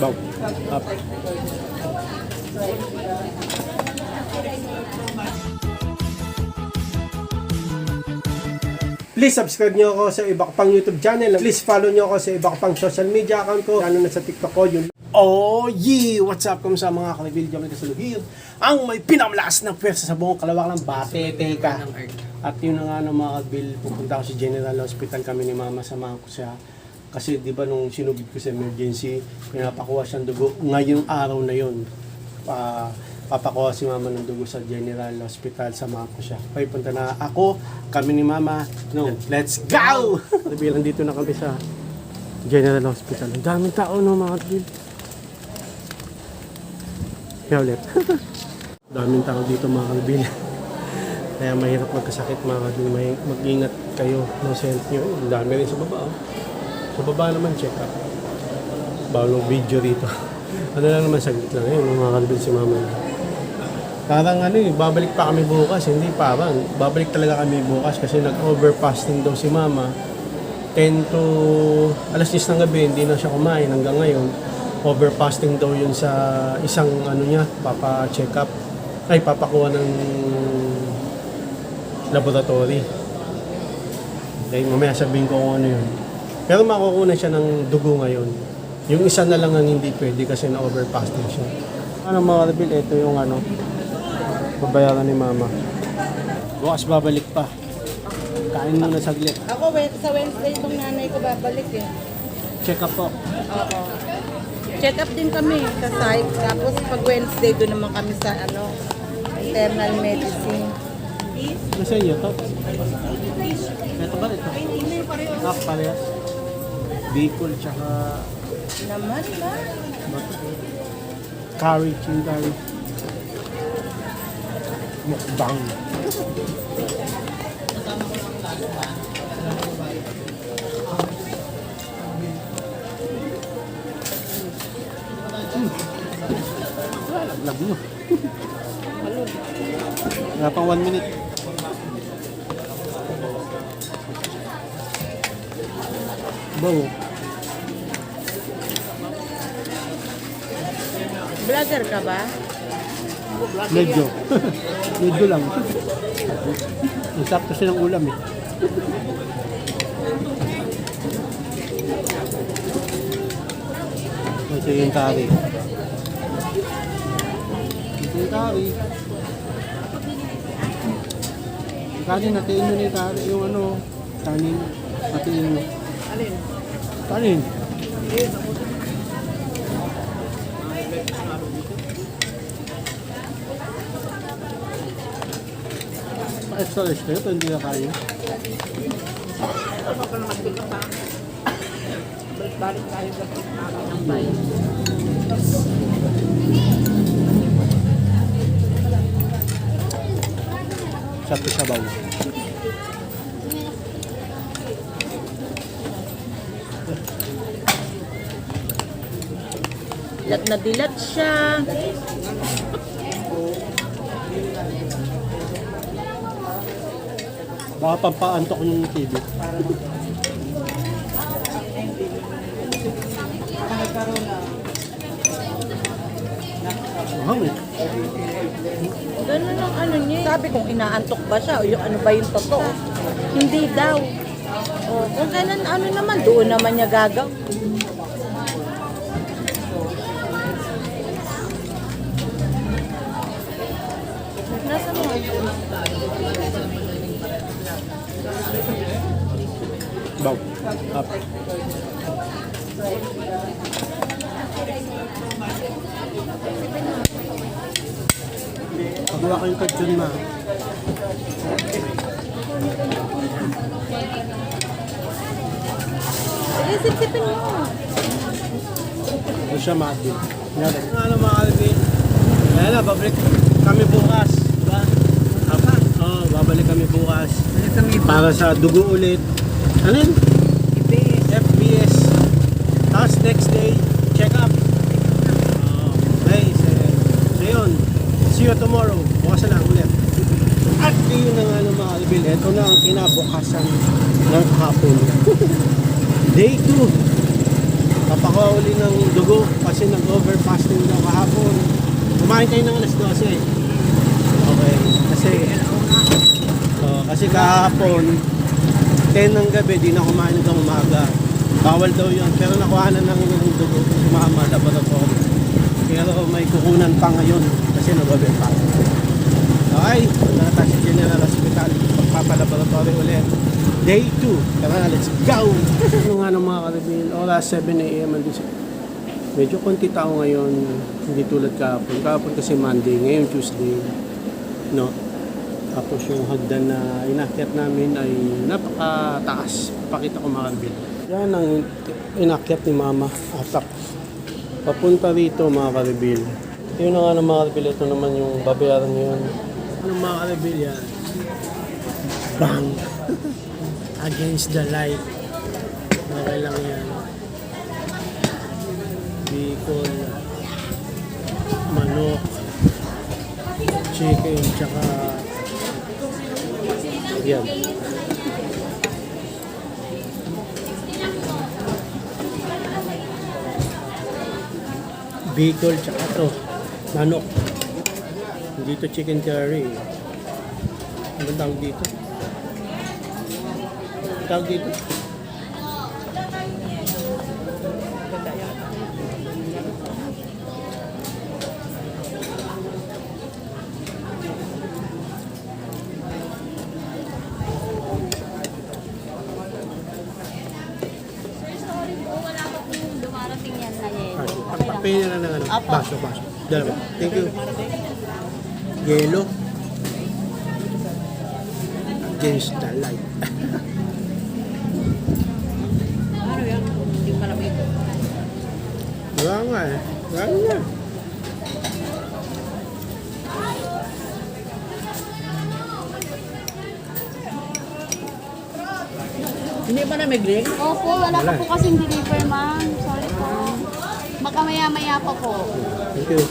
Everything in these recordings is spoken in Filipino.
Baw. Up. Please subscribe nyo ako sa iba ko pang YouTube channel. Please follow nyo ako sa iba ko pang social media account ko. Lalo na sa TikTok ko. Yun. Oh yeah! What's up? Kamusta mga kalibil dyan sa Luhil? Ang may pinamalakas ng pwersa sa buong kalawak ng Bate-Teka. At yun na nga ng mga kalibil, pupunta ako sa General Hospital kami ni Mama, samahan ko siya. Kasi di ba nung sinugid ko sa emergency, pinapakuha siyang dugo. Ngayong araw na yun, papakuha si Mama ng dugo sa General Hospital, samahan ko siya. Okay, punta na ako, kami ni Mama. No, let's go! Bilang dito na kami sa General Hospital. Ang daming tao no mga kalibil. Kaya ulit. Daming tao dito mga kalibil. Kaya mahirap magkasakit mga kalibil. Mag-ingat kayo ng health nyo. Ang dami rin sa baba. Oh. Sa baba naman check up. Bawal video rito. Ano lang naman saglit lang. Ayun mga kalibil si Mama. Parang babalik pa kami bukas. Hindi parang. Babalik talaga kami bukas kasi nag-overfasting daw si Mama. 10 to alas 10 ng gabi. Hindi na siya kumain hanggang ngayon. Overfasting daw yun sa isang niya, papa-check up, ay papakuha ng laboratory. Okay, mamaya sabihin ko kung ano yun. Pero makukuha siya ng dugo ngayon. Yung isa na lang ang hindi pwede kasi na-overfasting siya. Ano mga kalibil, ito yung babayaran ni Mama. Bukas babalik pa. Kain muna saglit. Ako, sa Wednesday itong nanay ko babalik eh. Check up po. Oo. Check up din kami sa site. Tapos pag Wednesday doon naman kami sa internal medicine. Ano sa inyo to? Ito ba ito? Parehas. Bicol tsaka Naman ba? curry, chili curry. Mukbang. Lag mo. Wala pang 1 minute. Bango. Vlogger ka ba? Medyo. Medyo lang. Masarap kasi ng ulam eh. Ito yung curry. Yung curry. Yung kanin, natiin mo na yung curry. Yung kanin, natiin mo. Alin? Kanin. Ma-extra-extra kayo, ito hindi na kaya. Balik tayo ng bayan. Sa sabaw. Dilat na dilat siya. Baka pampaantok yung TV. Mahal eh. Ganun ang niya. Sabi kong inaantok ba siya o yung ano ba yung totoo? Hindi daw. O, kung kailan naman, doon naman niya gagaw. Nasa mo? Baw. Up. Pagawa kayong card dyan na. Sige, sipsipin mo. Ito siya mati. Yan. Ano mga kalibin? Kaya na, babalik kami bukas. Diba? Oo, babalik kami bukas. Para sa dugo ulit. Ano yun? FBS. Tapos next day, check up. Okay, so yun. See you tomorrow. Bukas na lang ulit. At yun na nga ng mga kalibin. Ito na ang kinabukasan ng hapon. Day 2. Napakauli ng dugo kasi nag-overfasting daw kahapon. Kumain kayo ng alas 12. Okay. Kasi kahapon 10 ng gabi di na kumain hanggang umaga. Bawal daw yun. Pero nakuhanan ng dugo si Mama laboratory. Pero may kukunan pa ngayon kasi nag-overfasting. Okay. Punta na tayo sa General Hospital. Pagpapalaboratory ulit. Day 2. Tara, let's go! Ano nga ng mga karibin? Oras 7 a.m. Medyo konti tao ngayon. Hindi tulad kahapon. Kahapon kasi Monday. Ngayon Tuesday. No? Tapos yung hagdan na inakyat namin ay napakataas. Pakita ko mga karibin. Yan ang inakyat ni Mama. Atak. Papunta rito mga karibin. Yun na nga ng mga karibin. Ito naman yung babayaran nyo yun. Ano mga karibin yan? Bang! Against the light. Okay lang yan. Bicol, manok, chicken, tsaka yan. Bicol, tsaka to manok. Hindi to chicken curry. Ano tawag dito? Tawag dito? Dumarating yan na yelo. Pagpapayin na lang ng ano. Apo. Baso. Dalawa. Thank you. Yelo. Against the light. Ano yan? Hindi malamig. Wala nga eh. Wala nga. Hindi ba namiglig? Opo, wala pa po kasing deliver, ma'am. Sorry po. Baka maya-maya pa po. Thank you.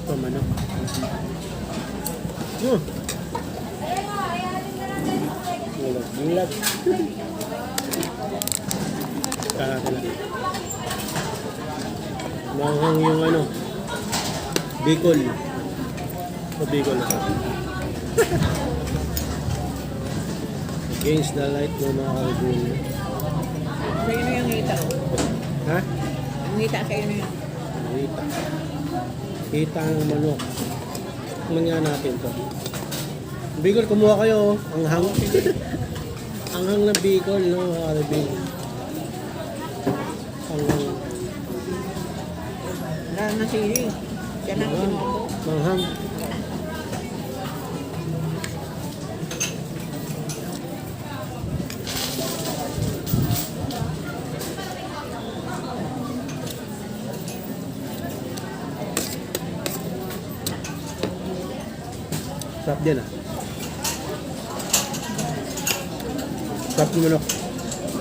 Ito manok. Bulat. Kala. Manghang yung ano. Bicol. Bicol. Against the light ng mga karibin. Sa'yo na yung ngita. Ha? Ang ngita sa'yo na yun. Kita. Kita ng manok. Tingnan nga natin to. Bicol, kumuha kayo. Ang hang. Ang hang ng Bicol, no, mga karibin. Ang hang. Wala na sili. Siya na ang kinuha ko. Manghang. Sarap din ah. Sarap ng manok.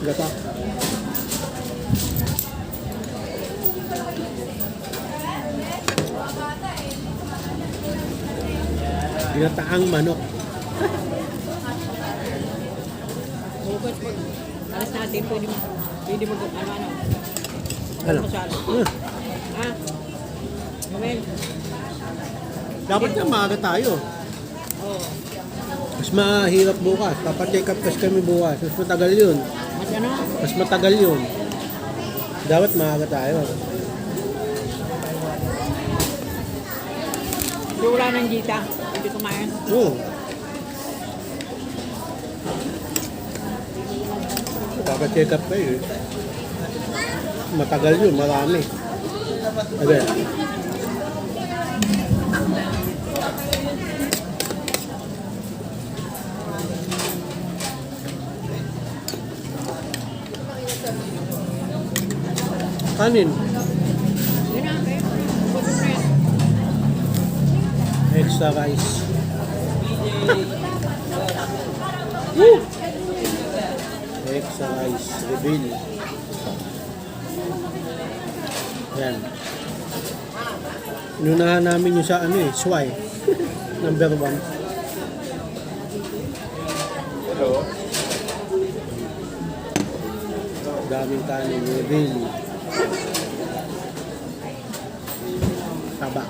Gata. Ginataang manok. Bukod pag alas natin, pwede mag ano. Ano? Masalo. Ah. Gawin. Dapat nga maaga tayo. Oo. Mas mahirap bukas. Papacheck up kasi kami bukas. Mas matagal yun. Mas ano? Mas matagal yun. Dapat maaga tayo. Di wala ng jita. Hindi kumain. Oo. Papacheck up kayo eh. Matagal yun. Marami. Abe. Kanin. Yun na, okay. Bukod na yan. Extra rice. Woo! Extra rice. Reveal. Yan. Inunahan namin yung sa ano eh, Swai. Number 1. Hello? Daming kanin, reveal. Taba.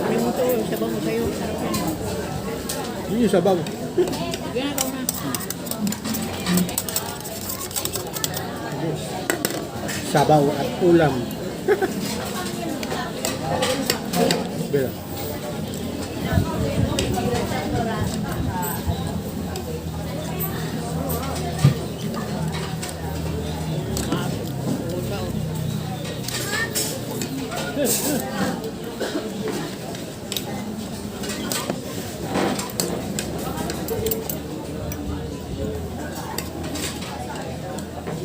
Ano mo to, sabaw mo sa'yo. Sarap yan. Yun yung sabaw. Yan, ikaw na. Sabaw at ulam. Bila.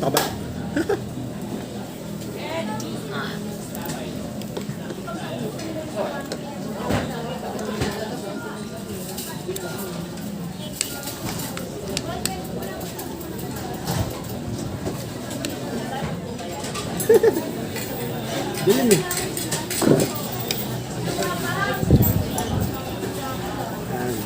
Taba. Dilim eh. Ayan.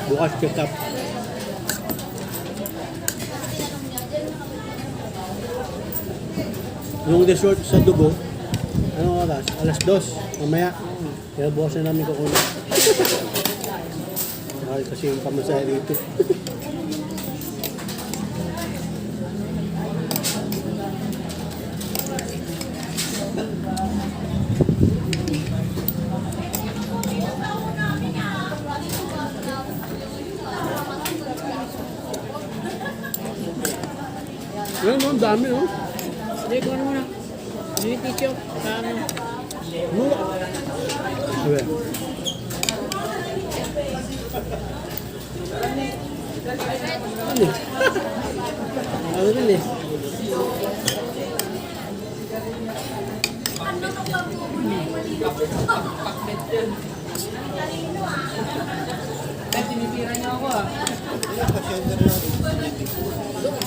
Bukas check up. Yung dessert sa dugo, anong oras? Alas 2, mamaya. Kaya bukas na namin kukunin. Mahal kasi yung pamasaya dito. Ayun, ang dami, oh. Hindi ko ano muna. Hindi teacher. Ano? Sabi. Ano eh? Ano rin eh? Tinitira niyo ako ah.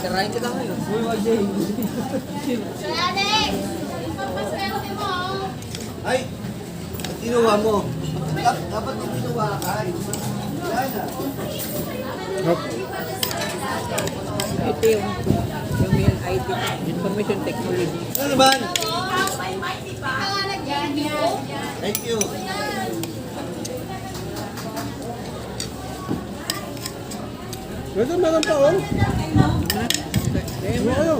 Karain kita ngayon. Uy, wag Jay. Ay, ginawa mo. Dapat yung ginawa ka. Wala na. Hop. Ito yung IT, Information Technology. Ano naman? Thank you. Ito, meron pa, oh. Ano kayo?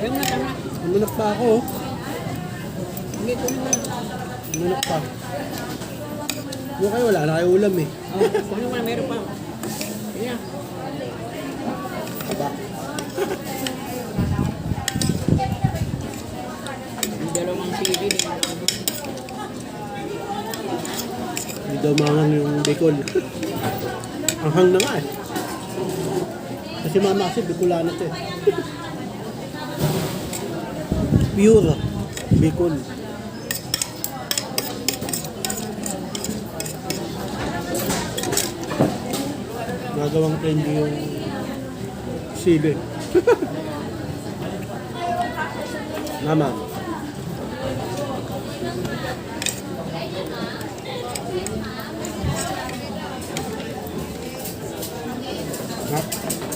Ayun na, tama. Umunok pa ako, oh. Hindi ko na. Umunok pa. Yung kayo, wala na kayo ulam eh. Oh, kung ano na, meron pa. Yan. Aba. Yung dalawang CD. Hindi daw mangang yung Bicol. Ang hang na nga eh. Kasi mama kasi Bicolano to eh. Pure Bicol. Nagawang trendy yung sili. Mama.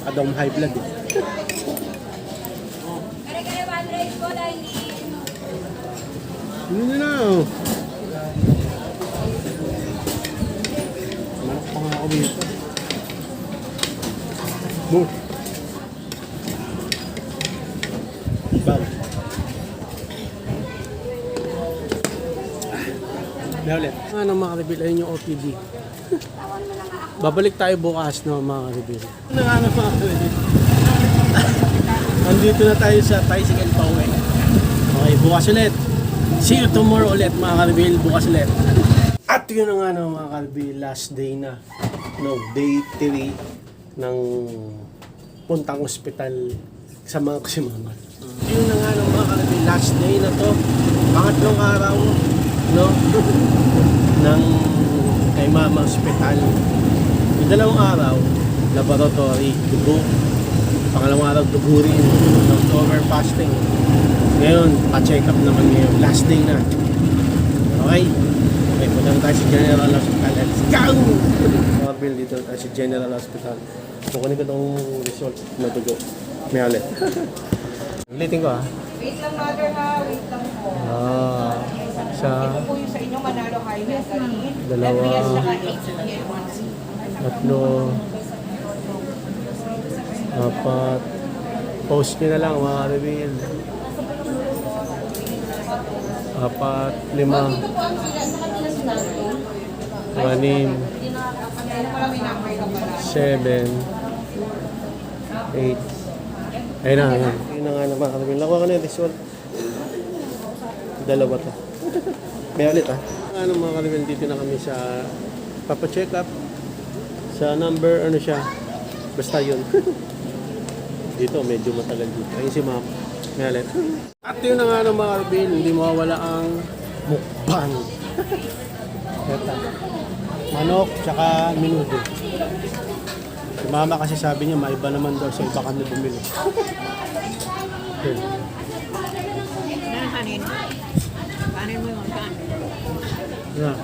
Adong high blood eh. Hindi na oh. Manok pa nga ako dito. More. Bag. ulit. Ano mga ka-reveal, ayun yung OTD. Babalik tayo bukas no mga ka-reveal. Ano nga mga ka-reveal? Andito na tayo sa tricycle pa uwi. Okay, bukas ulit. See you tomorrow ulit mga ka-reveal, bukas ulit. At yun na nga no, mga ka-reveal, last day na. No, day 3 ng puntang ospital sa mga ko si mama. Yun na nga no, mga ka-reveal, last day na to. Pangatlong araw no ng kay mama ospital. Yung dalawang araw, laboratory, dugo. Pangalawang araw, dugo rin. October fasting. Ngayon, pa-check up naman ngayon. Last day na. Okay? Okay, punta na tayo sa General Hospital. Let's go! Marvel, dito tayo sa General Hospital. Kukunin ko itong result na dugo. May halit. Ulitin ko Wait lang, mother ha. Wait lang po. Sa Ito po yung sa inyo, Manalo High Gasolin. Dalawa. LBS saka HPL1C. tatlo, apat, post nyo na lang mga reveal. Apat, lima, anim, 7, 8. Ayun na, ayun. Ayun na nga na mga reveal. Nakuha ka na yung result. Dalawa to. May ulit Ano mga reveal, dito na kami sa papacheck up. Sa number, ano siya, basta yun. Dito, medyo matagal dito. Ayun si ma'am. Ngayon. At yun na nga ng mga reveal, hindi mawala ang mukbang. Ito. Manok, tsaka minudo. Si mama kasi sabi niya, maiba naman daw sa iba kami bumili. Yun. Kanin. Kanin mo yung kanin. Yeah.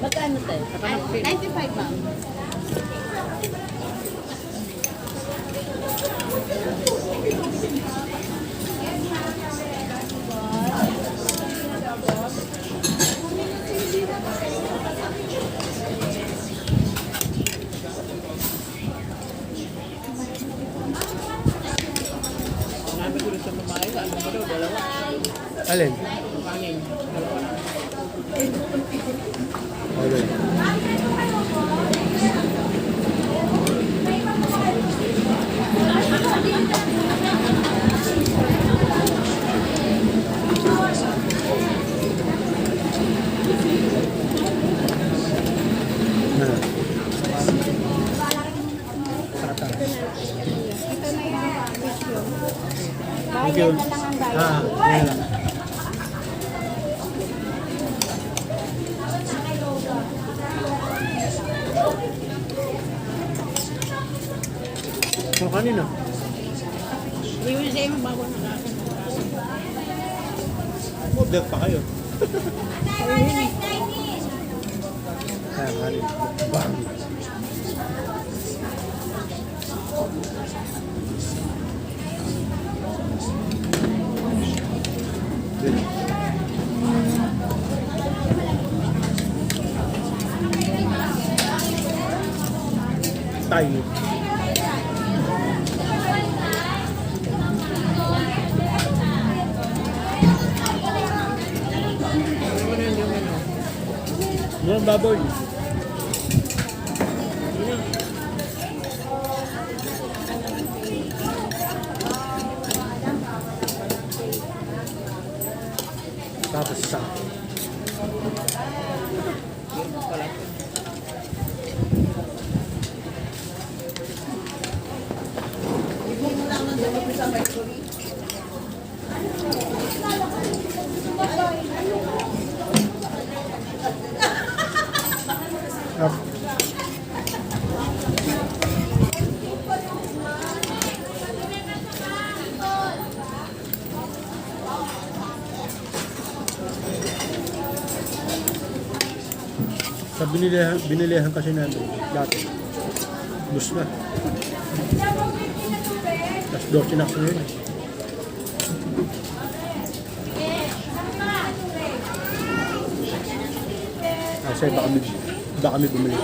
Magkano tayo? 95 ma'am. Alin? Alin? Thank you. Ayan lang. So, kanina? Hindi mo siya yung bago na kasin. Order pa kayo. Ayan, kanina. Bang! Tayo. Yan, baboy. Tapos isa. Sa binilihan kasi namin dati. Bus na. Tapos 12 na ako yun. Kasi baka kami bumili.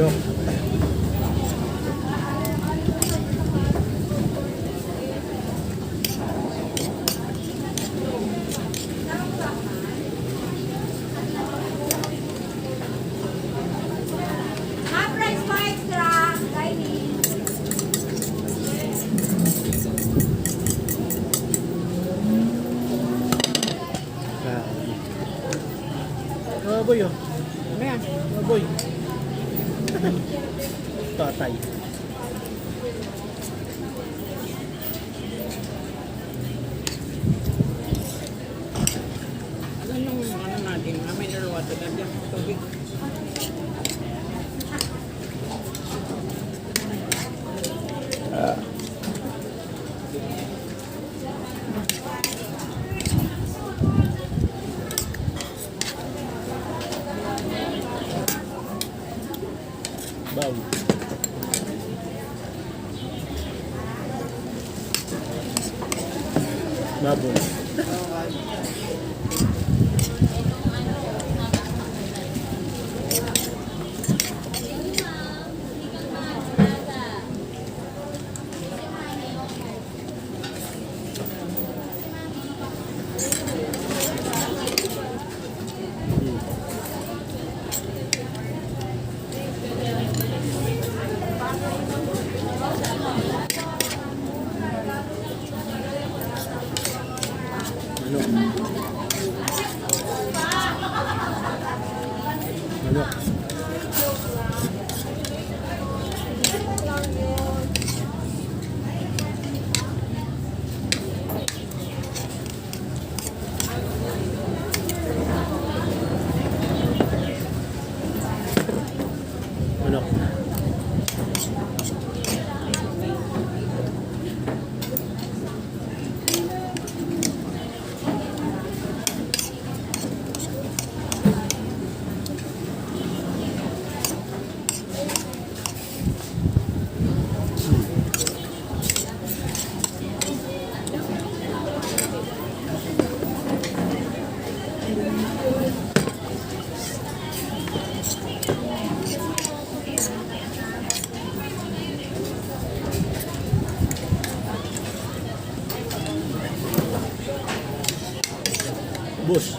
Manok. Half price pa extra. Dining. Baboy oh. Ano yan? Baboy. Tatay. Ano yung ano natin, mineral water na dyan, tubig. Baboy. Baboy. Manok. Manok. Bus.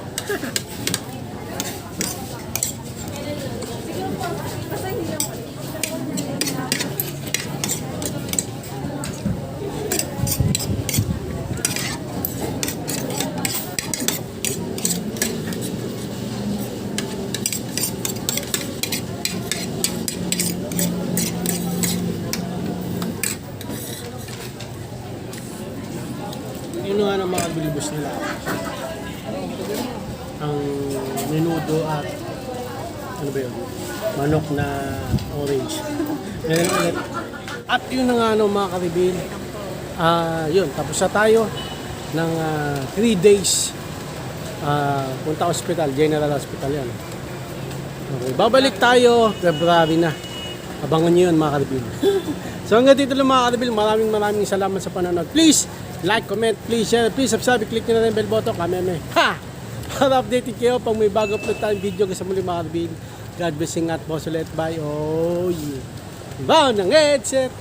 Yun nga ng mga bilibos nila. Ang menudo at ano ba yun? Manok na orange. Ngayon ulit. At yun na nga mga karibin. Yun, tapos na tayo ng 3 days punta hospital, General Hospital yan. Okay, babalik tayo February na. Abangan nyo yun mga karibin. So hanggang dito lang mga karibin. Maraming salamat sa panonood. Please like, comment, please share, please subscribe, click nyo na rin bell button. Kameme. Ha! Para updated kayo pag may bago upload tayong video kasi muli mga karibin. God blessing at boss ulit. Bye. Oh yeah. Bound ng headset.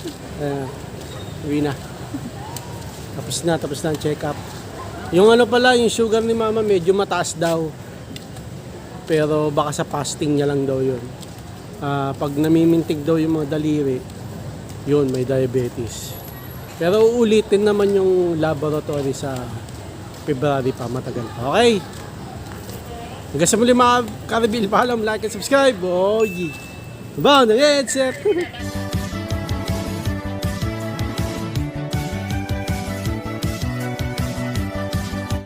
Uwi na. Tapos na ang check up. Yung ano pala, yung sugar ni mama medyo mataas daw. Pero baka sa fasting niya lang daw yun. Pag namimintig daw yung mga daliri, yun, may diabetes. Pero uulitin naman yung laboratory sa February pa, matagal pa. Okay? Hanggang sa muli mga karabil, paalam, like and subscribe. Oh, yeah. Bound ng headset.